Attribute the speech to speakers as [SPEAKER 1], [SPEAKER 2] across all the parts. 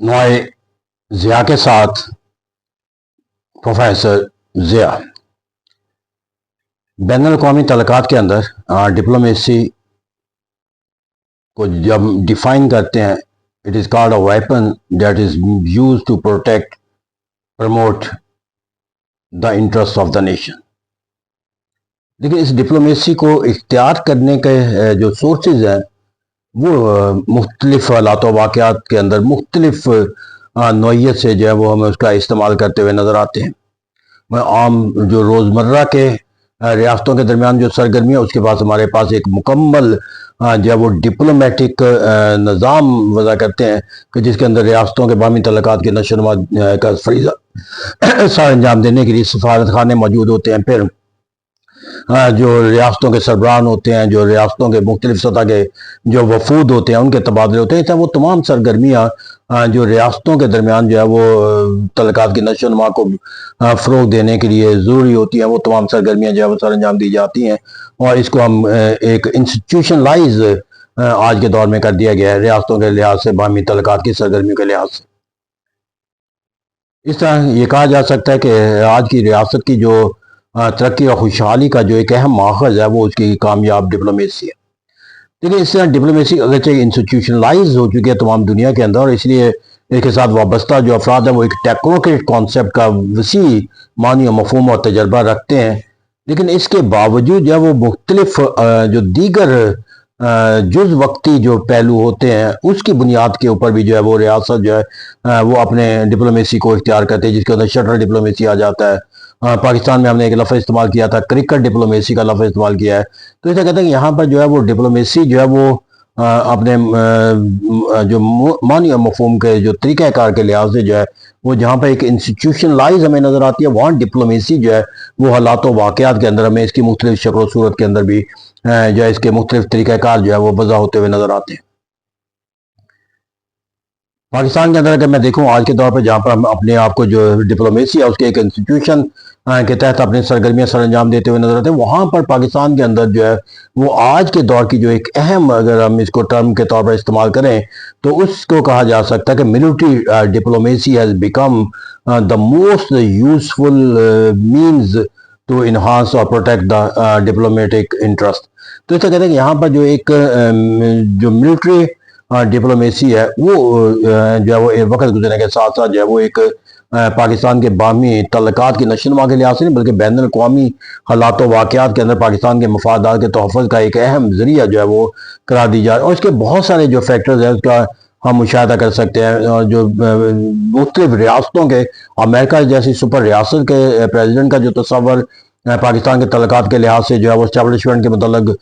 [SPEAKER 1] नॉय ज़िया के साथ प्रोफेसर ज़िया। बैन अल-अक़वामी तल्लुकात के अंदर डिप्लोमेसी को जब डिफाइन करते हैं, it is called a weapon that is used to protect promote the interest of the nation. लेकिन इस डिप्लोमेसी को इख्तियार करने के जो सोर्सेज हैं वो मुख्तलिफ हालात व वाक़यात के अंदर मुख्तलिफ नौइयत से जो है वो हमें उसका इस्तेमाल करते हुए नज़र आते हैं। आम जो रोज़मर्रा के रियासतों के दरमियान जो सरगर्मी है उसके पास हमारे पास एक मुकम्मल जो है वो डिप्लोमेटिक निज़ाम वज़ा करते हैं कि जिसके अंदर रियासतों के बाहमी तल्लुकात के नशोनुमा का फरीज़ा सर अंजाम देने के लिए सफारत खाने मौजूद होते हैं। फिर जो रियासतों के सरबराह होते हैं, जो रियासतों के मुख्तलिफ सतह के जो वफूद होते हैं उनके तबादले होते हैं। वो तमाम सरगर्मियाँ जो रियासतों के दरमियान जो है वो तल्लुकात की नशोनुमा को फ़रोग़ देने के लिए ज़रूरी होती हैं, वो तमाम सरगर्मियाँ जो है वो सर अंजाम दी जाती हैं। और इसको हम एक इंस्टीट्यूशनलाइज आज के दौर में कर दिया गया है रियासतों के लिहाज से, बाहमी तल्लुकात की सरगर्मियों के लिहाज से। इस तरह ये कहा जा सकता है कि आज की रियासत की जो तरक्की और खुशहाली का जो एक अहम माखज़ है वो उसकी कामयाब डिप्लोमेसी है। लेकिन इस तरह डिप्लोमेसी अगरचे इंस्टीट्यूशनलाइज हो चुकी है तमाम दुनिया के अंदर, और इसलिए इसके साथ वाबस्ता जो अफराद हैं वो एक टेक्नोक्रेट कॉन्सेप्ट का वसी मानी और मफहूम और तजर्बा रखते हैं। लेकिन इसके बावजूद जो है वो मुख्तलिफ जो दीगर जुज़ वक्ती जो पहलू होते हैं उसकी बुनियाद के ऊपर भी जो है वो रियासत जो है वो अपने डिप्लोमेसी को इख्तियार करते हैं, जिसके अंदर शटल डिप्लोमेसी आ जाता है। पाकिस्तान में हमने एक लफ्ज़ इस्तेमाल किया था, क्रिकेट डिप्लोमेसी का लफ्ज़ इस्तेमाल किया है। तो ऐसा कहते हैं कि यहाँ पर जो है वो डिप्लोमेसी जो है वो अपने जो मानी और मफहूम के जो तरीक़ाकार के लिहाज से जो है वो जहाँ पर एक इंस्टीट्यूशनलाइज हमें नज़र आती है, वहाँ डिप्लोमेसी जो है वो हालात व वाक़यात के अंदर हमें इसकी मुख्तलिफ शक्ल सूरत के अंदर भी जो है इसके मुख्तलिफ तरीक़ाकार जो है वो वज़ा होते हुए नज़र आते हैं। पाकिस्तान के अंदर अगर मैं देखूं आज के दौर पर, जहाँ पर हम अपने आप को जो डिप्लोमेसी है उसके एक इंस्टीट्यूशन के तहत अपनी सरगर्मियाँ सर अंजाम देते हुए नजर आते हैं, वहाँ पर पाकिस्तान के अंदर जो है वो आज के दौर की जो एक अहम, अगर हम इसको टर्म के तौर पर इस्तेमाल करें तो उसको कहा जा सकता है कि military diplomacy has become the most useful means to enhance और प्रोटेक्ट द डिप्लोमेटिक इंटरेस्ट। तो ऐसा कहते हैं कि यहाँ पर जो एक जो मिलिट्री डिप्लोमेसी है वो जो है वो वक्त गुजरने के साथ साथ जो है वो एक पाकिस्तान के बाहमी तल्लुकात की नशोनुमा के लिहाज से नहीं बल्कि बैन अल-अक़वामी हालात वाक़यात के अंदर पाकिस्तान के मफादात के तहफ़्फ़ुज़ का एक अहम ज़रिया जो है वो करार दी जाए। और इसके बहुत सारे जो फैक्टर्स हैं उसका हम मुशाहिदा कर सकते हैं। और जो मुख्तलिफ रियासतों के, अमेरिका जैसी सुपर रियासत के प्रेसिडेंट का जो तस्वर पाकिस्तान के तल्लुकात के लिहाज से जो है वो इस्टेब्लिशमेंट के मतलब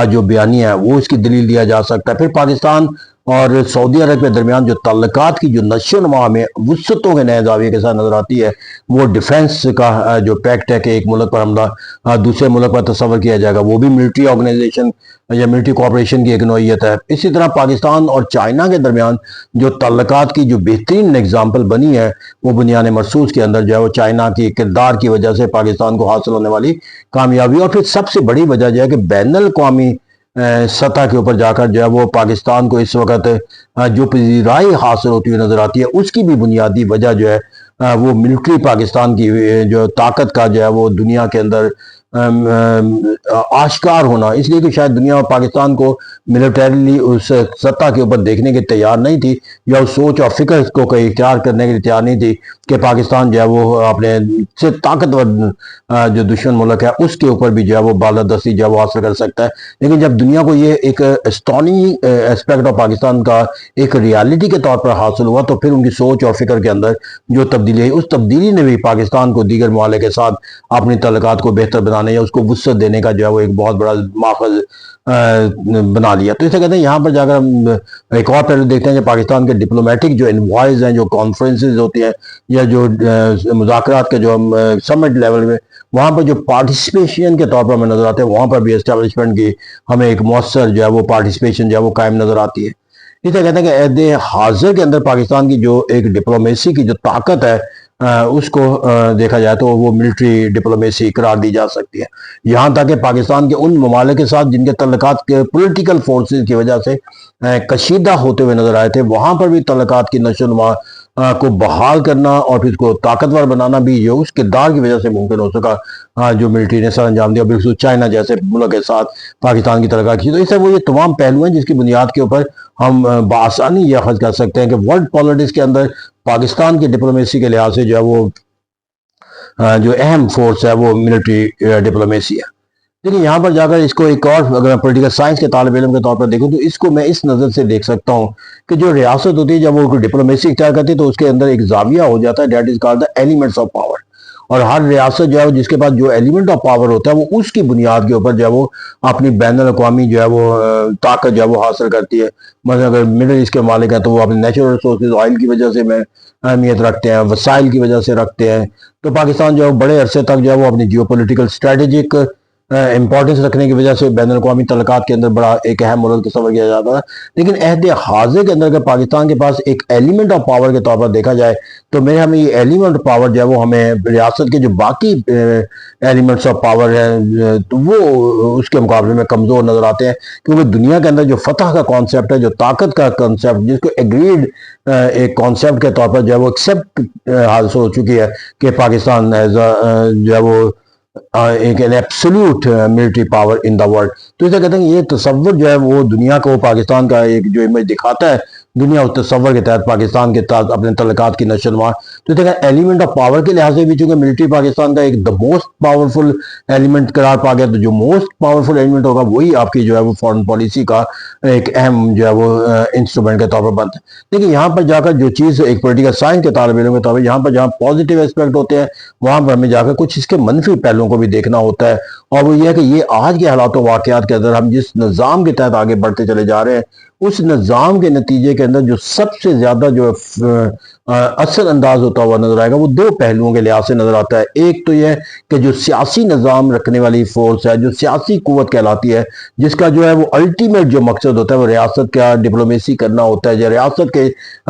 [SPEAKER 1] जो बयानिया है वो इसकी दलील दिया जा सकता है। फिर पाकिस्तान और सऊदी अरब के दरमियान जो तल्लुकात की जो नशोनुमा में वुसअतों के नए दावे के साथ नजर आती है, वो डिफेंस का जो पैक्ट है कि एक मुल्क पर हमला दूसरे मुल्क पर तस्वर किया जाएगा, वो भी मिलिट्री ऑर्गेनाइजेशन या मिलिट्री कोऑपरेशन की एक नौइयत है। इसी तरह पाकिस्तान और चाइना के दरमियान जो तल्लुकात की जो बेहतरीन एग्जाम्पल बनी है वो बुनियाद मरसूस के अंदर जो है वो चाइना की किरदार की वजह से पाकिस्तान को हासिल होने वाली कामयाबी, और फिर सबसे बड़ी वजह जो है कि बैन अल-अक़वामी सतह के ऊपर जाकर जो है वो पाकिस्तान को इस वक्त जो पजीराई हासिल होती हुई नजर आती है उसकी भी बुनियादी वजह जो है वो मिलिट्री पाकिस्तान की जो ताकत का जो है वो दुनिया के अंदर आश्कार होना, इसलिए कि शायद दुनिया और पाकिस्तान को मिलिटरीली उस सत्ता के ऊपर देखने के तैयार नहीं थी या उस सोच और फिक्र को कहीं इख्तियार करने के लिए तैयार नहीं थी कि पाकिस्तान जो है वो अपने से ताकतवर जो दुश्मन मुल्क है उसके ऊपर भी जो है वो बालादस्ती जो है वो हासिल कर सकता है। लेकिन जब दुनिया को ये एक स्टॉनिंग एस्पेक्ट ऑफ पाकिस्तान का एक रियलिटी के तौर पर हासिल हुआ तो फिर उनकी सोच और फिक्र के अंदर जो तब्दीली आई, उस तब्दीली ने भी पाकिस्तान को दीगर ममालिक के साथ अपनी तल्लुकात को बेहतर बनाने या उसको वुसअत देने का जो है वो एक बहुत बड़ा माखज़ बना लिया। तो इसे कहते हैं यहाँ पर जाकर हम एक और पहलू देखते हैं कि पाकिस्तान के डिप्लोमेटिक जो इन्वॉइस हैं, जो कॉन्फ्रेंसेज होती हैं या जो मुज़ाकरात के जो हम समिट लेवल में वहाँ पर जो पार्टिसिपेशन के तौर पर हमें नजर आते हैं, वहाँ पर भी एस्टेब्लिशमेंट की हमें एक मौसर जो है वो पार्टिसिपेशन जो है वो कायम नजर आती है। इसे कहते हैं कि हाजिर के अंदर पाकिस्तान की जो एक डिप्लोमेसी की जो ताकत है اس کو دیکھا جائے تو وہ ملٹری ڈپلومیسی قرار دی جا سکتی ہے، یہاں تک کہ پاکستان کے ان ممالک کے ساتھ جن کے تعلقات کے پولیٹیکل فورسز کی وجہ سے کشیدہ ہوتے ہوئے نظر آئے تھے، وہاں پر بھی تعلقات کی نشو و نما کو بحال کرنا اور پھر اس کو طاقتور بنانا بھی یہ اس کردار کی وجہ سے ممکن ہو سکا جو ملٹری نے سر انجام دیا، بالخصوص چائنا جیسے ملک کے ساتھ پاکستان کی تعلقات کی۔ تو اس سے وہ یہ تمام پہلو ہیں جس کی بنیاد کے اوپر ہم بآسانی یہ اخذ کر سکتے ہیں کہ ورلڈ پالیٹکس کے اندر پاکستان کی ڈپلومیسی کے لحاظ سے جو ہے وہ جو اہم فورس ہے وہ ملٹری ڈپلومیسی ہے۔ لیکن یہاں پر جا کر اس کو ایک اور اگر میں پولیٹیکل سائنس کے طالب علم کے طور پر دیکھوں تو اس کو میں اس نظر سے دیکھ سکتا ہوں کہ جو ریاست ہوتی ہے جب وہ ڈپلومیسی اختیار کرتی ہے تو اس کے اندر ایک زاویہ ہو جاتا ہے، that is called the elements of power, اور ہر ریاست جو ہے جس کے پاس جو ایلیمنٹ آف پاور ہوتا ہے وہ اس کی بنیاد کے اوپر جو ہے وہ اپنی بین الاقوامی جو ہے وہ طاقت جو ہے وہ حاصل کرتی ہے۔ مثلا اگر مڈل ایسٹ کے مالک ہیں تو وہ اپنے نیچرل ریسورسز آئل کی وجہ سے میں اہمیت رکھتے ہیں، وسائل کی وجہ سے رکھتے ہیں۔ تو پاکستان جو ہے بڑے عرصے تک جو ہے وہ اپنی جیو پولیٹیکل اسٹریٹجک امپورٹنس رکھنے کی وجہ سے بین الاقوامی تعلقات کے اندر بڑا ایک اہم ملک تصور کیا جاتا ہے۔ لیکن عہد حاضر کے اندر اگر پاکستان کے پاس ایک ایلیمنٹ آف پاور کے طور پر دیکھا جائے تو میرے ہمیں یہ ایلیمنٹ آف پاور جو ہے وہ ہمیں ریاست کے جو باقی ایلیمنٹس آف پاور ہیں تو وہ اس کے مقابلے میں کمزور نظر آتے ہیں، کیونکہ دنیا کے اندر جو فتح کا کانسیپٹ ہے، جو طاقت کا کانسیپٹ، جس کو ایگریڈ ایک کانسیپٹ کے طور پر جو ہے وہ ایکسیپٹ حاصل ہو چکی ہے کہ پاکستان جو ہے وہ ایک absolute military power in the world. تو اسے کہتے ہیں یہ تصور جو ہے وہ دنیا کو پاکستان کا ایک جو امیج دکھاتا ہے، دنیا اس تصور کے تحت پاکستان کے تحت اپنے تعلقات کی نشو و نما۔ تو اسے کہتے ہیں ایلیمنٹ آف پاور کے لحاظ سے بھی چونکہ ملٹری پاکستان کا ایک دا موسٹ پاورفل ایلیمنٹ قرار پا گیا، تو جو موسٹ پاورفل ایلیمنٹ ہوگا وہی آپ کی جو ہے وہ فارن پالیسی کا ایک اہم جو ہے وہ انسٹرومنٹ کے طور پر بنتا ہے۔ لیکن یہاں پر جا کر جو چیز ایک پولیٹیکل سائنس کے طالب علم کے طور پر یہاں پر جہاں پازیٹیو ایسپیکٹ ہوتے ہیں وہاں پر ہمیں جا کر کچھ اس کے منفی پہلوؤں کو بھی دیکھنا ہوتا ہے، اور وہ یہ ہے کہ یہ آج کے حالات و واقعات کے اندر ہم جس نظام کے تحت آگے بڑھتے چلے جا رہے ہیں اس نظام کے نتیجے کے اندر جو سب سے زیادہ جو اثر انداز ہوتا ہوا نظر آئے گا وہ دو پہلوؤں کے لحاظ سے نظر آتا ہے۔ ایک تو یہ کہ جو سیاسی نظام رکھنے والی فورس ہے، جو سیاسی قوت کہلاتی ہے، جس کا جو ہے وہ الٹیمیٹ جو مقصد ہوتا ہے وہ ریاست کا ڈپلومیسی کرنا ہوتا ہے، جو ریاست کے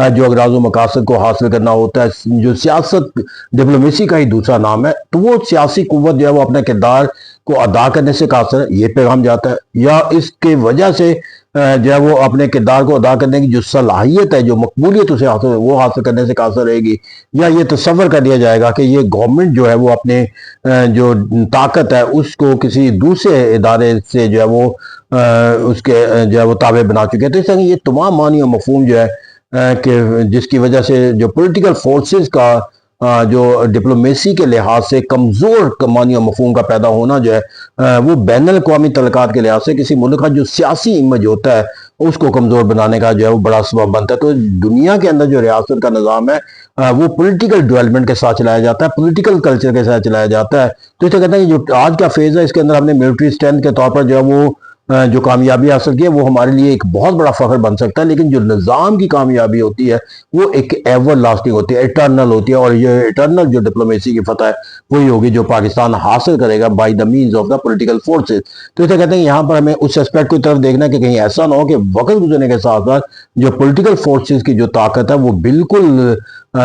[SPEAKER 1] جو اغراض و مقاصد کو حاصل کرنا ہوتا ہے، جو سیاست ڈپلومیسی کا ہی دوسرا نام ہے، تو وہ سیاسی قوت جو ہے وہ اپنے کردار کو ادا کرنے سے قاصر ہے، یہ پیغام جاتا ہے، یا اس کے وجہ سے جو ہے وہ اپنے کردار کو ادا کرنے کی جو صلاحیت ہے، جو مقبولیت اسے حاصل ہے وہ حاصل کرنے سے قاصر رہے گی، یا یہ تصور کر لیا جائے گا کہ یہ گورنمنٹ جو ہے وہ اپنے جو طاقت ہے اس کو کسی دوسرے ادارے سے جو ہے وہ اس کے جو ہے وہ تابع بنا چکے ہیں۔ تو اس طرح یہ تمام معنی و مفہوم جو ہے کہ جس کی وجہ سے جو پولیٹیکل فورسز کا جو ڈپلومیسی کے لحاظ سے کمزور معنی و مفہوم کا پیدا ہونا جو ہے وہ بین الاقوامی تعلقات کے لحاظ سے کسی ملک کا جو سیاسی امیج ہوتا ہے اس کو کمزور بنانے کا جو ہے وہ بڑا سبب بنتا ہے۔ تو دنیا کے اندر جو ریاست کا نظام ہے وہ پولیٹیکل ڈیولپمنٹ کے ساتھ چلایا جاتا ہے، پولیٹیکل کلچر کے ساتھ چلایا جاتا ہے۔ تو اسے کہتے ہیں کہ جو آج کا فیز ہے اس کے اندر ہم نے ملٹری اسٹرینتھ کے طور پر جو ہے وہ جو کامیابی حاصل کی ہے وہ ہمارے لیے ایک بہت بڑا فخر بن سکتا ہے، لیکن جو نظام کی کامیابی ہوتی ہے وہ ایک ایور لاسٹنگ ہوتی ہے، ایٹرنل ہوتی ہے، اور یہ ایٹرنل جو ڈپلومیسی کی فتح ہے وہی ہوگی جو پاکستان حاصل کرے گا by the means of the political forces. تو اسے کہتے ہیں یہاں پر ہمیں اس اسپیکٹ کی طرف دیکھنا ہے کہ کہیں ایسا نہ ہو کہ وقت گزرنے کے ساتھ ساتھ جو پولیٹیکل فورسز کی جو طاقت ہے وہ بالکل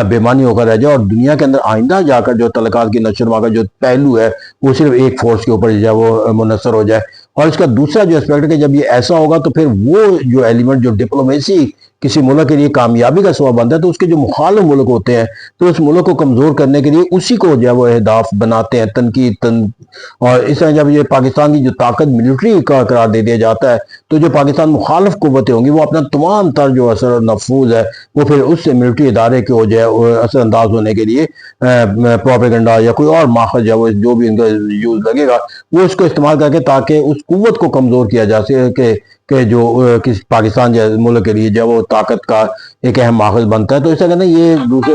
[SPEAKER 1] بے معنی ہو کر رہ جائے، اور دنیا کے اندر آئندہ جا کر جو تعلقات کی نشو و نما کا جو پہلو ہے وہ صرف ایک فورس کے اوپر جو ہے وہ منحصر ہو جائے۔ اور اس کا دوسرا جو اسپیکٹ ہے کہ جب یہ ایسا ہوگا تو پھر وہ جو ایلیمنٹ جو ڈپلومیسی کسی ملک کے لیے کامیابی کا سبب بنتا ہے تو اس کے جو مخالف ملک ہوتے ہیں تو اس ملک کو کمزور کرنے کے لیے اسی کو جو ہے وہ اہداف بناتے ہیں، تنقید اور اس طرح جب یہ پاکستان کی جو طاقت ملٹری کا قرار دے دیا جاتا ہے تو جو پاکستان مخالف قوتیں ہوں گی وہ اپنا تمام تر جو اثر و نفوذ ہے وہ پھر اس سے ملٹری ادارے کے ہو جائے اثر انداز ہونے کے لیے پروپیگنڈا یا کوئی اور ماخذ جو بھی ان کا یوز لگے گا وہ اس کو استعمال کر کے تاکہ اس قوت کو کمزور کیا جا سکے کہ جو کسی پاکستان جیسے ملک کے لیے جب وہ طاقت کا ایک اہم ماخذ بنتا ہے۔ تو اس طرح کہتے ہیں یہ دوسرے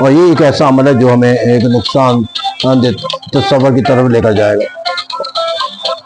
[SPEAKER 1] اور یہ ایک ایسا عمل ہے جو ہمیں ایک نقصان تصور کی طرف لے کر جائے گا۔